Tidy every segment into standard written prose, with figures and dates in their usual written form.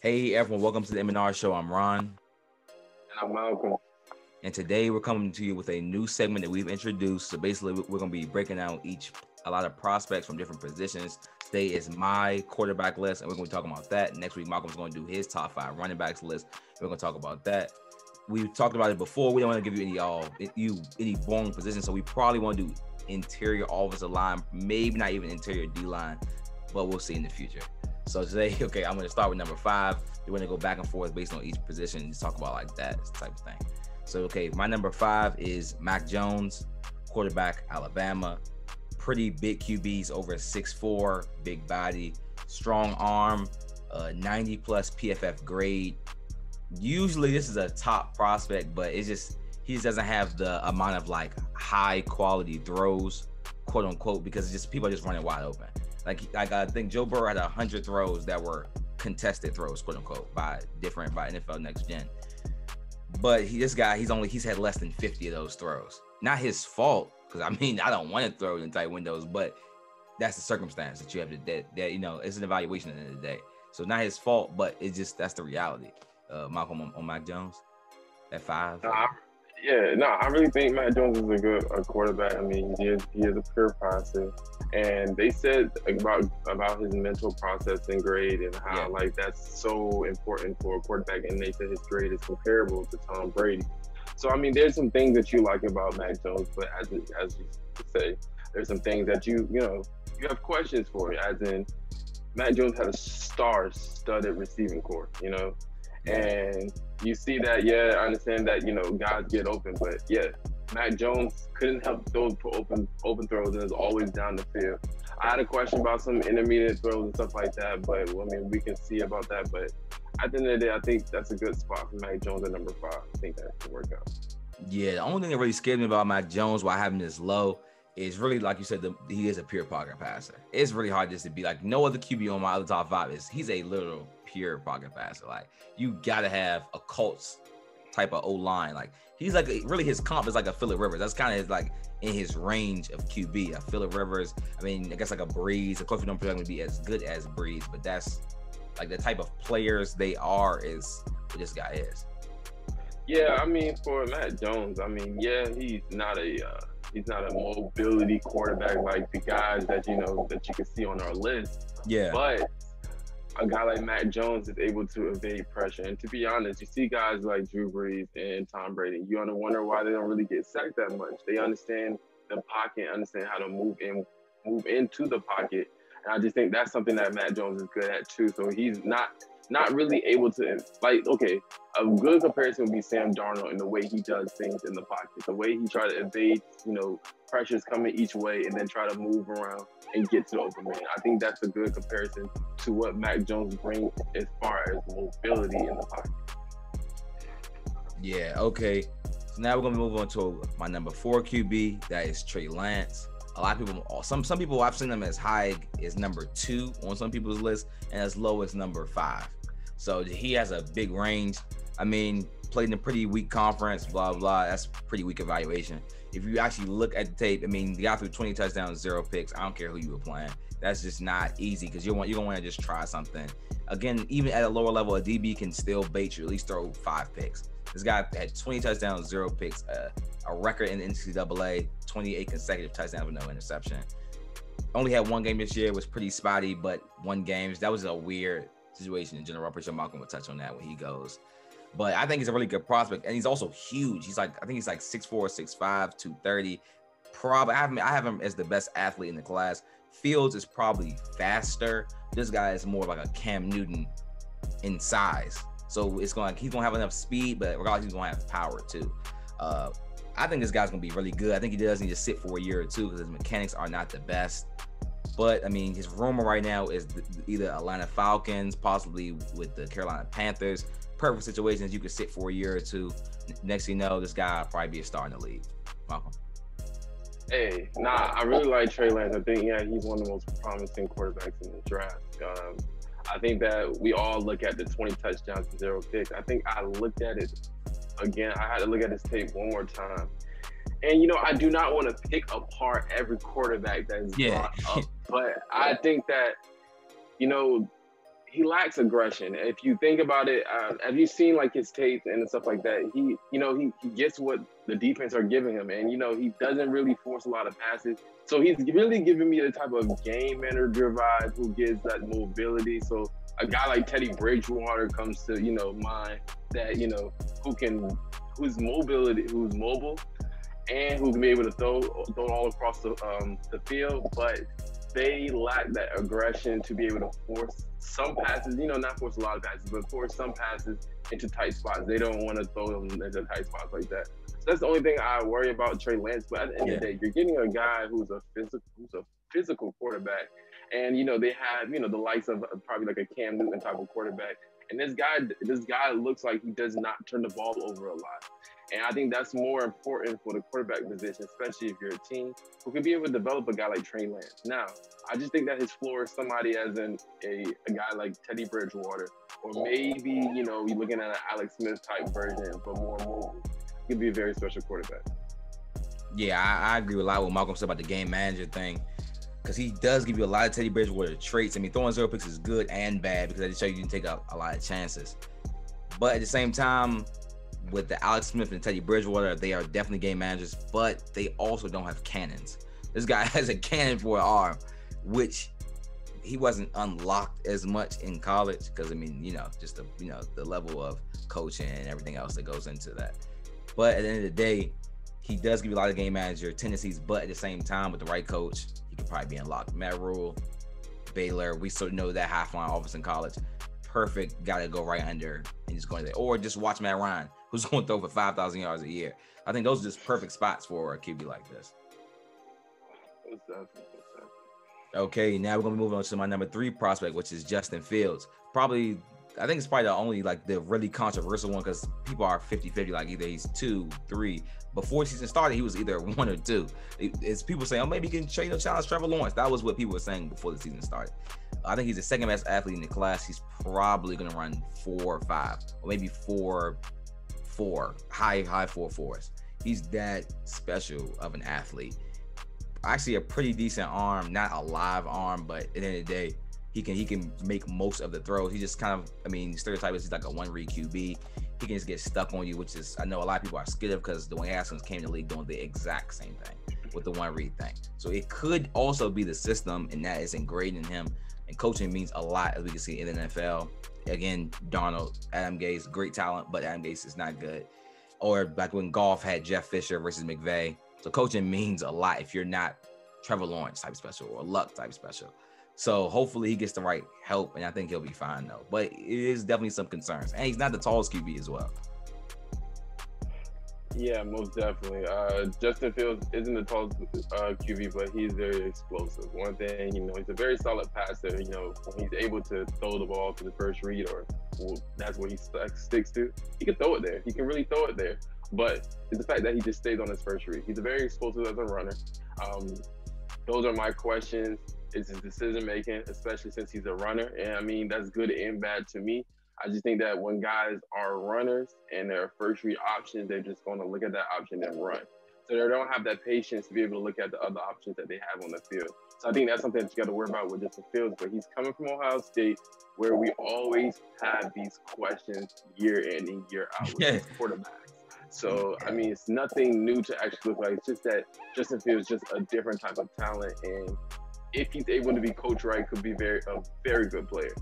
Hey everyone, welcome to the M&R show. I'm Ron. And I'm Malcolm. And today we're coming to you with a new segment that we've introduced. So basically we're going to be breaking down a lot of prospects from different positions. Today is my quarterback list, and we're going to be talking about that. Next week, Malcolm's going to do his top 5 running backs list. We're going to talk about that. We've talked about it before. We don't want to give you any boring positions, so we probably want to do interior offensive line, maybe not even interior D-line, but we'll see in the future. So today, okay, I'm going to start with number 5. We're going to go back and forth based on each position and just talk about like that type of thing. So, okay, my number 5 is Mac Jones, quarterback, Alabama. Pretty big QBs, over 6'4", big body, strong arm, 90 plus PFF grade. Usually this is a top prospect, but he just doesn't have the amount of like high quality throws, quote unquote, because it's just people are just running wide open. Like I think Joe Burrow had 100 throws that were contested throws, quote unquote, by NFL Next Gen. But he's had less than 50 of those throws. Not his fault, because I mean I don't want to throw in tight windows, but that's the circumstance that you have that it's an evaluation at the end of the day. So not his fault, but that's the reality. Malcolm on Mac Jones at 5. I really think Mac Jones is a good quarterback. I mean, he is a pure passer, and they said about his mental processing grade and how like that's so important for a quarterback. And they said his grade is comparable to Tom Brady. So I mean, there's some things that you like about Mac Jones, but as you say, there's some things that you have questions for. As in, Mac Jones had a star-studded receiving corps, and you see that. Yeah, I understand that guys get open, but yeah, Mac Jones couldn't help those open throws, and is always down the field. I had a question about some intermediate throws and stuff like that, but I mean, we can see about that. But at the end of the day, I think that's a good spot for Mac Jones at number 5. I think that can work out. Yeah, the only thing that really scared me about Mac Jones, why having this low, is really, like you said, he is a pure pocket passer. It's really hard just to be like, no other QB on my other top 5 he's a literal pure pocket passer. Like, you gotta have a Colts type of O-line. Like, he's like, really his comp is like a Phillip Rivers. That's kind of like in his range of QB. A Phillip Rivers, I mean, I guess like a Breeze. Of course, we don't project him to be as good as Breeze, but that's like the type of players they are is what this guy is. Yeah, I mean, for Mac Jones, I mean, yeah, he's not a mobility quarterback like the guys that you can see on our list. Yeah. But a guy like Mac Jones is able to evade pressure. And to be honest, you see guys like Drew Brees and Tom Brady, you wonder why they don't really get sacked that much. They understand the pocket, understand how to move into the pocket. And I just think that's something that Mac Jones is good at too. So he's not really able to, like, okay, a good comparison would be Sam Darnold in the way he does things in the pocket, the way he tries to evade, pressures coming each way and then try to move around and get to the open man. I think that's a good comparison to what Mac Jones brings as far as mobility in the pocket. Yeah, okay. So now we're going to move on to my number 4 QB. That is Trey Lance. A lot of people, some people, I've seen them as high as number 2 on some people's list and as low as number 5. So he has a big range. I mean, played in a pretty weak conference, blah, blah. That's pretty weak evaluation. If you actually look at the tape, I mean, the guy threw 20 touchdowns, 0 picks. I don't care who you were playing. That's just not easy because you're going to want to just try something. Again, even at a lower level, a DB can still bait you, at least throw 5 picks. This guy had 20 touchdowns, 0 picks, a record in the NCAA, 28 consecutive touchdowns with no interception. Only had 1 game this year, was pretty spotty, but 1 game. That was a weird situation in general. I'm pretty sure Malcolm will touch on that when he goes. But I think he's a really good prospect, and he's also huge. I think he's like 6'4", 6'5", 230. Probably, I have him as the best athlete in the class. Fields is probably faster. This guy is more like a Cam Newton in size. So he's gonna have enough speed, but regardless, he's gonna have power too. I think this guy's gonna be really good. I think he does need to sit for a year or 2 because his mechanics are not the best. But I mean, his rumor right now is either Atlanta Falcons, possibly with the Carolina Panthers. Perfect situations you could sit for a year or 2. Next thing you know, this guy will probably be a star in the league. Malcolm. Hey, I really like Trey Lance. I think he's one of the most promising quarterbacks in the draft. I think that we all look at the 20 touchdowns and 0 picks. I think I looked at it again. I had to look at his tape one more time. And, I do not want to pick apart every quarterback that is brought up. But I think that, he lacks aggression. If you think about it, have you seen like his tape and stuff like that? He gets what the defense are giving him, and he doesn't really force a lot of passes. So he's really giving me the type of game manager vibe who gives that mobility. So a guy like Teddy Bridgewater comes to mind, that who's mobile, and who can be able to throw all across the field, but they lack that aggression to be able to force some passes, not force a lot of passes, but force some passes into tight spots. They don't want to throw them into tight spots like that. So that's the only thing I worry about Trey Lance. But at the end of the day, you're getting a guy who's a physical quarterback. And, they have, the likes of probably like a Cam Newton type of quarterback. And this guy looks like he does not turn the ball over a lot. And I think that's more important for the quarterback position, especially if you're a team who can be able to develop a guy like Trey Lance. Now, I just think that his floor is somebody as in a guy like Teddy Bridgewater, or maybe, you're looking at an Alex Smith type version, but more mobile. He could be a very special quarterback. Yeah, I agree with a lot with Malcolm said about the game manager thing, because he does give you a lot of Teddy Bridgewater traits. I mean, throwing 0 picks is good and bad because they show you can take a lot of chances. But at the same time, with the Alex Smith and Teddy Bridgewater, they are definitely game managers, but they also don't have cannons. This guy has a cannon for an arm, which he wasn't unlocked as much in college because, I mean, just the level of coaching and everything else that goes into that. But at the end of the day, he does give you a lot of game manager tendencies, but at the same time, with the right coach, he could probably be unlocked. Matt Rule, Baylor, we sort of know that half-line offense in college. Perfect, got to go right under and just go in there. Or just watch Matt Ryan, who's going to throw for 5,000 yards a year. I think those are just perfect spots for a QB like this. Okay, now we're going to move on to my number 3 prospect, which is Justin Fields. I think it's probably the only, the really controversial one because people are 50-50, either he's 2, 3. Before the season started, he was either 1 or 2. It's people saying, maybe he can challenge Trevor Lawrence. That was what people were saying before the season started. I think he's the second best athlete in the class. He's probably going to run 4.5 or maybe 4.4, high 4.4s. He's that special of an athlete. Actually, a pretty decent arm, not a live arm, but at the end of the day, he can make most of the throws. He just kind of, stereotype is he's like a one-read QB. He can just get stuck on you, which is, I know a lot of people are scared of because Dwayne Haskins came to the league doing the exact same thing with the one-read thing. So it could also be the system, and that is ingrained in him. And coaching means a lot, as we can see in the NFL. Again, Darnold, Adam Gase, great talent, but Adam Gase is not good. Or back when golf had Jeff Fisher versus McVay. So coaching means a lot if you're not Trevor Lawrence type special or Luck type special. So hopefully he gets the right help, and I think he'll be fine though. But it is definitely some concerns. And he's not the tallest QB as well. Yeah, most definitely. Justin Fields isn't the tallest QB, but he's very explosive. One thing, he's a very solid passer. When he's able to throw the ball to the first read, that's what he sticks to. He can throw it there. He can really throw it there. But it's the fact that he just stays on his first read. He's very explosive as a runner. Those are my questions. Is his decision making, especially since he's a runner. And that's good and bad to me. I just think that when guys are runners and they're first read options, they're just going to look at that option and run. So they don't have that patience to be able to look at the other options that they have on the field. So I think that's something that you got to worry about with Justin Fields. But he's coming from Ohio State, where we always have these questions year in and year out with quarterbacks. So, it's nothing new to actually look like. It's just that Justin Fields is just a different type of talent. And if he's able to be coached right, could be a very good player.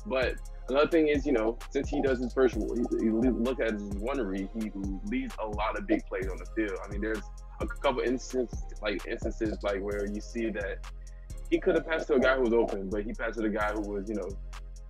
But another thing is, since he does his first, he look at his one read, he leads a lot of big plays on the field. There's a couple instances where you see that he could have passed to a guy who was open, but he passed to the guy who was,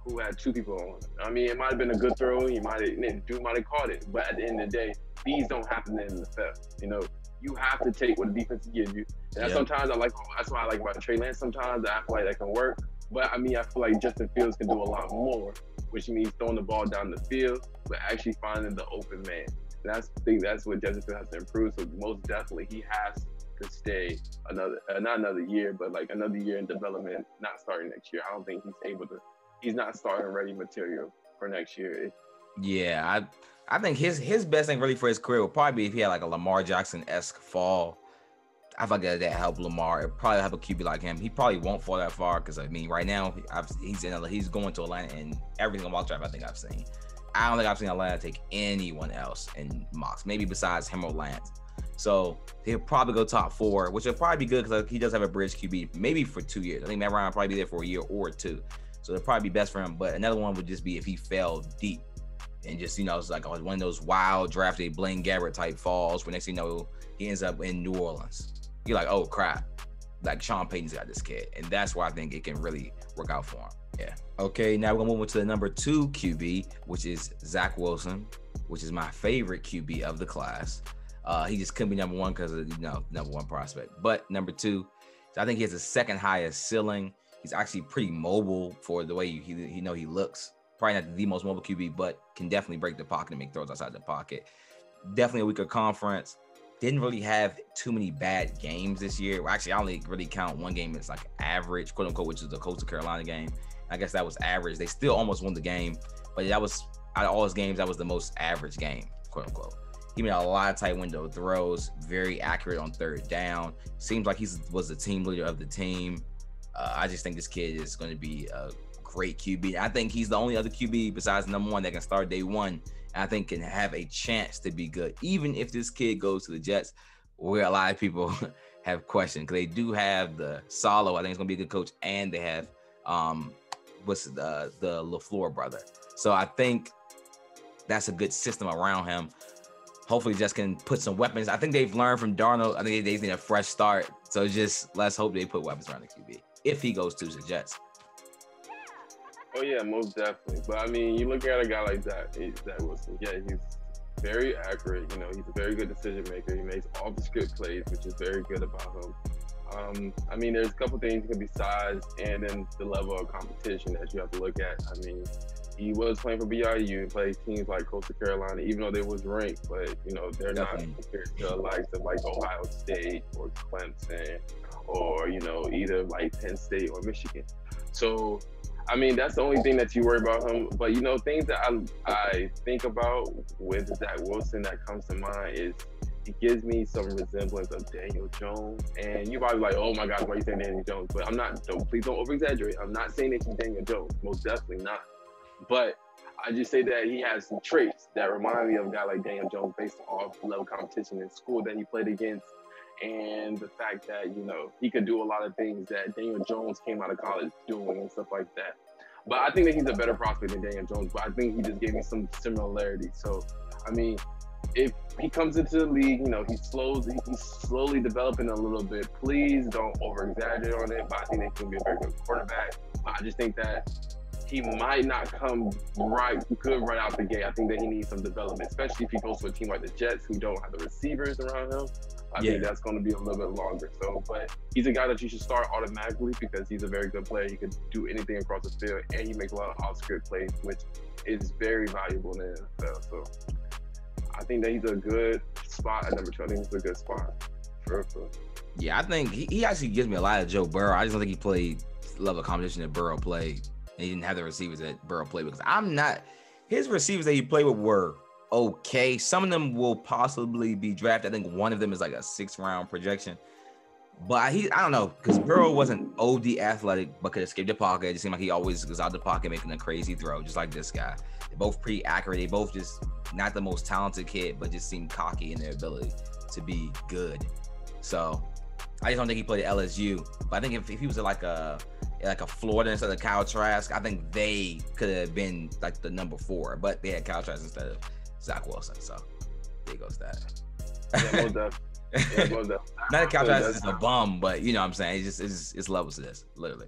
who had 2 people on. It might have been a good throw. Dude might have caught it. But at the end of the day, these don't happen in the NFL. You have to take what the defense gives you. And sometimes that's why I like about Trey Lance sometimes. I feel like that can work. But I feel like Justin Fields can do a lot more, which means throwing the ball down the field, but actually finding the open man. And I think that's what Justin Fields has to improve. So most definitely he has to stay not another year, but another year in development, not starting next year. I don't think he's not starting ready material for next year. Yeah, I think his best thing really for his career would probably be if he had a Lamar Jackson-esque fall I feel like that help Lamar. It probably have a QB like him. He probably won't fall that far because I mean, right now he's going to Atlanta and everything mock draft I think I've seen. I don't think I've seen Atlanta take anyone else in mocks, maybe besides him or Lance. So he'll probably go top 4, which will probably be good because he does have a bridge QB, maybe for 2 years. I think Matt Ryan will probably be there for a year or 2. So it'll probably be best for him. But another one would just be if he fell deep and just, it's like one of those wild drafted Blaine Gabbert type falls where next thing you know, he ends up in New Orleans. You're like, oh crap, like Sean Payton's got this kid. And that's why I think it can really work out for him. Yeah. Okay, now we're gonna move on to the number 2 QB, which is Zach Wilson, which is my favorite QB of the class. He just couldn't be number 1 because of number 1 prospect. But number 2, I think he has the second highest ceiling. He's actually pretty mobile for the way he looks. Probably not the most mobile QB, but can definitely break the pocket and make throws outside the pocket. Definitely a weaker conference. Didn't really have too many bad games this year. Well, actually, I only really count one game as like average, quote unquote, which is the Coastal Carolina game. I guess that was average. They still almost won the game, but that was out of all his games, that was the most average game, quote unquote. He made a lot of tight window throws, very accurate on third down. Seems like he was the team leader of the team. I just think this kid is going to be a great QB. I think he's the only other QB besides number 1 that can start day 1. I think can have a chance to be good, even if this kid goes to the Jets, where a lot of people have questioned because they do have the Salo. I think it's gonna be a good coach, and they have the LaFleur brother. So I think that's a good system around him. Hopefully, just can put some weapons. I think they've learned from Darnold. I think they need a fresh start. So just let's hope they put weapons around the QB if he goes to the Jets. Oh yeah, most definitely. But I mean, you look at a guy like Zach Wilson. Yeah, he's very accurate. He's a very good decision maker. He makes all the script plays, which is very good about him. I mean, there's a couple things can be size and then the level of competition that you have to look at. I mean, he was playing for BYU, played teams like Coastal Carolina, even though they was ranked, but they're not compared to the likes of like Ohio State or Clemson or either like Penn State or Michigan. So I mean, that's the only thing that you worry about him. But, things that I think about with Zach Wilson that comes to mind is he gives me some resemblance of Daniel Jones. And you probably like, oh my God, why are you saying Daniel Jones? But please don't over-exaggerate. I'm not saying that he's Daniel Jones. Most definitely not. But I just say that he has some traits that remind me of a guy like Daniel Jones based off the level of competition in school that he played against. And the fact that, he could do a lot of things that Daniel Jones came out of college doing and stuff like that. But I think that he's a better prospect than Daniel Jones, but I think he just gave me some similarities. So, I mean, if he comes into the league, he's slowly developing a little bit. Please don't over-exaggerate on it, but I think that he can be a very good quarterback. I just think that he might not come good right out the gate. I think that he needs some development, especially if he goes to a team like the Jets who don't have the receivers around him. I think that's going to be a little bit longer. So, but he's a guy that you should start automatically because he's a very good player. He can do anything across the field, and he makes a lot of off-script plays, which is very valuable in the NFL. So, I think that he's a good spot at number 2. I think it's a good spot. For. Yeah, I think he actually gives me a lot of Joe Burrow. I just don't think he played the level of competition that Burrow played. And he didn't have the receivers that Burrow played with. Because his receivers that he played with were okay. Some of them will possibly be drafted. I think one of them is like a 6th round projection. But I don't know, because Burrow wasn't OD athletic, but could escape the pocket. It just seemed like he always was out the pocket making a crazy throw, just like this guy. They're both pretty accurate. They both just not the most talented kid, but just seem cocky in their ability to be good. So I just don't think he played at LSU. But I think if he was at like a Florida instead of Kyle Trask, I think they could have been like the number 4. But they had Kyle Trask instead of Zach Wilson. So there goes that. Yeah, well done. Yeah, well done. Not that Kyle Trask is a bum, but you know what I'm saying. It's levels to this, literally.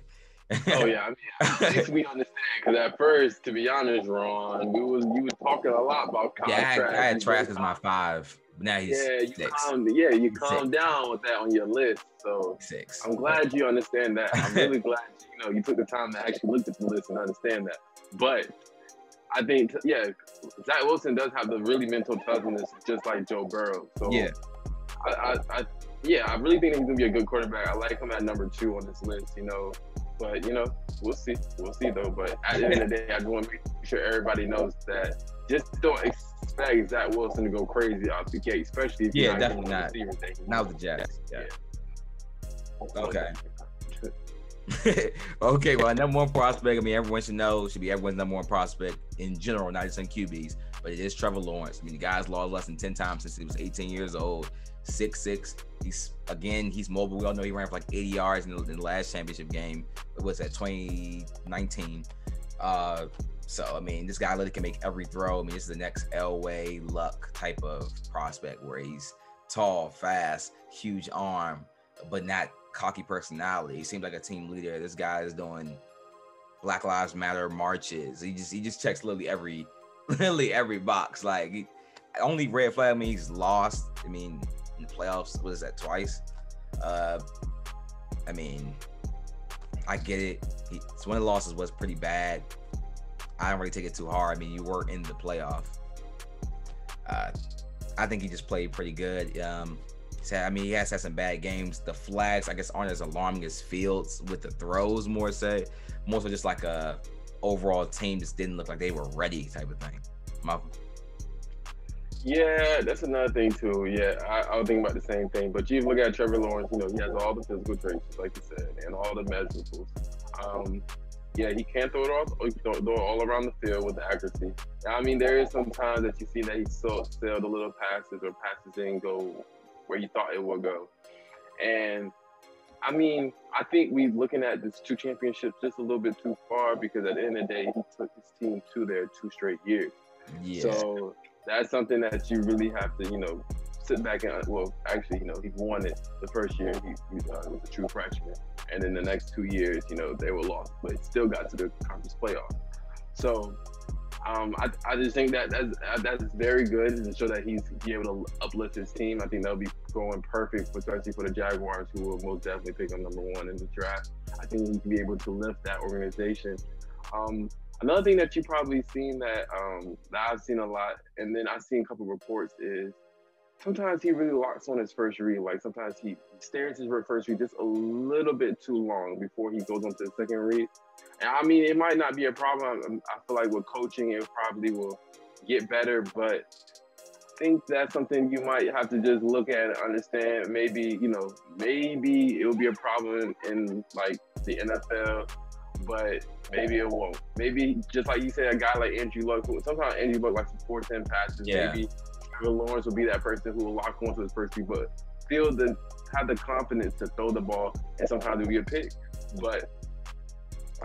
Oh yeah, I mean, at least we understand. Because at first, to be honest, Ron, you was talking a lot about Kyle Trask. I had Trask as my 5. But now he's 6. You calmed down with that on your list. So 6. I'm glad you understand that. I'm really glad you took the time to actually look at the list and understand that. But I think Zach Wilson does have the really mental toughness, just like Joe Burrow. So yeah, I really think he's gonna be a good quarterback. I like him at number 2 on this list. But we'll see. We'll see though. But at the end of the day, I just want to make sure everybody knows that just don't expect Zach Wilson to go crazy out the gate, especially if definitely not. Not with the Jazz. Okay. Okay, well, number one prospect, I mean, everyone should know, should be everyone's number one prospect in general, not just in QBs, but it is Trevor Lawrence. I mean, the guy's lost less than 10 times since he was 18 years old, 6'6". He's mobile. We all know he ran for like 80 yards in the last championship game. It was at 2019. So, I mean, this guy literally can make every throw. I mean, this is the next Elway Luck type of prospect where he's tall, fast, huge arm, but not cocky personality. He seems like a team leader. This guy is doing Black Lives Matter marches. He just checks literally every box. Like, only red flag, I mean, he's lost. I mean, in the playoffs, what is that, twice? I mean, I get it. So one of the losses was pretty bad. I don't really take it too hard. I mean, you were in the playoff. I think he just played pretty good. He has had some bad games. The flags, I guess, aren't as alarming as Fields with the throws, more so just like a overall team just didn't look like they were ready type of thing. Malcolm? Yeah, that's another thing too. Yeah, I was thinking about the same thing. But you look at Trevor Lawrence, he has all the physical traits, like you said, and all the measurables. Yeah, he can throw it all around the field with the accuracy. I mean, there is some times that you see that he sailed a little passes or passes didn't go where you thought it would go. And I mean, I think we're looking at this 2 championships just a little bit too far, because at the end of the day, he took his team to their 2 straight years. Yeah. So that's something that you really have to, sit back and, he won it the first year. He was a true freshman. And then the next 2 years, they were lost, but still got to the conference playoff. So I just think that's very good to show that he's able to uplift his team. I think that'll be going perfect, especially for the Jaguars, who will most definitely pick him number 1 in the draft. I think he can be able to lift that organization. Another thing that you've probably seen that I've seen a lot, and then I've seen a couple reports, is sometimes he really locks on his first read. Like, sometimes he stares his first read just a little bit too long before he goes on to the second read. And I mean, it might not be a problem. I feel like with coaching, it probably will get better, but I think that's something you might have to just look at and understand. Maybe it will be a problem in like the NFL, but maybe it won't. Maybe just like you said, a guy like Andrew Luck, sometimes Andrew Luck likes 4-10 passes. Yeah. Maybe Trevor Lawrence will be that person who will lock onto his first read, but have the confidence to throw the ball, and sometimes it'll be a pick. But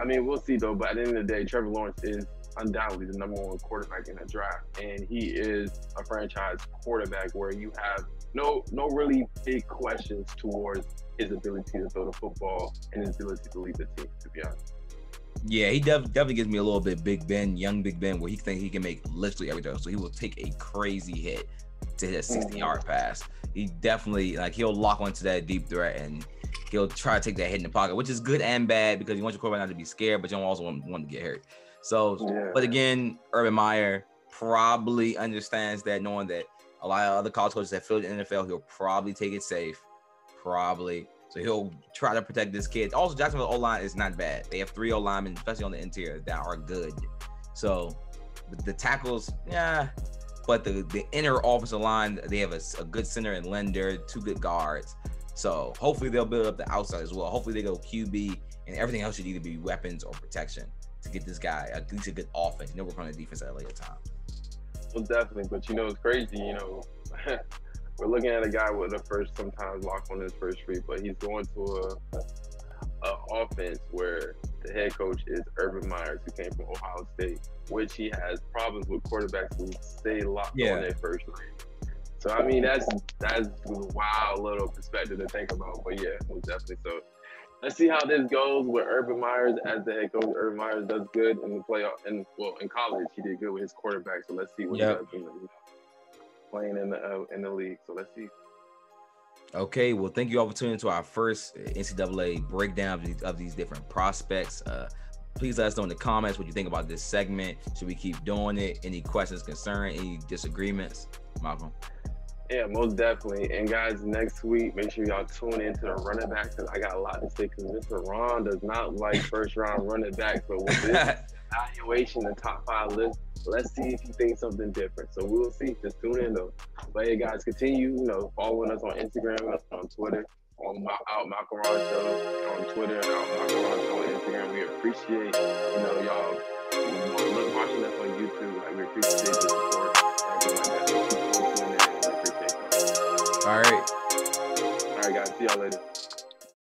I mean, we'll see though. But at the end of the day, Trevor Lawrence is undoubtedly the number 1 quarterback in the draft, and he is a franchise quarterback where you have no really big questions towards his ability to throw the football and his ability to lead the team, to be honest. Yeah, he definitely gives me a little bit Big Ben, young Big Ben, where he thinks he can make literally every throw. So he will take a crazy hit to hit a 60-yard pass. He definitely, he'll lock onto that deep threat, and he'll try to take that hit in the pocket, which is good and bad, because you want your quarterback not to be scared, but you don't also want to get hurt. So, yeah. But again, Urban Meyer probably understands that, knowing that a lot of other college coaches that failed in the NFL, he'll probably take it safe. Probably. So he'll try to protect this kid. Also, Jacksonville O-line is not bad. They have 3 O-linemen, especially on the interior, that are good. So the tackles, yeah. But the inner offensive line, they have a good center in Linder, 2 good guards. So hopefully they'll build up the outside as well. Hopefully they go QB, and everything else should either be weapons or protection to get this guy at least a good offense. Work on the defense at a later time. Well, definitely. But it's crazy, we're looking at a guy with sometimes lock on his first read, but he's going to a offense where the head coach is Urban Meyer, who came from Ohio State, which he has problems with quarterbacks who stay locked on their first read. So I mean, that's a wild little perspective to think about. But yeah, definitely. So let's see how this goes with Urban Meyer as the head coach. Urban Meyer does good in the playoff, in college he did good with his quarterback. So let's see what he does playing in the league. So let's see. Okay, well, thank you all for tuning into our first NCAA breakdown of these different prospects. Please let us know in the comments what you think about this segment. Should we keep doing it? Any questions, concerns, any disagreements? Malcolm? Yeah, most definitely. And guys, next week, make sure y'all tune into the running backs, because I got a lot to say, because Mr. Ron does not like first-round running backs. But with this evaluation, the top 5 list, let's see if you think something different. So we'll see. Just tune in, though. But hey, guys, continue, following us on Instagram, on Twitter. on Malc and Ron Show on Twitter and Malc and Ron Show on Instagram. We appreciate, y'all watching us on YouTube. Like, we appreciate the support and everything like that. So keep tuning in. We appreciate y'all. All right, guys. See y'all later.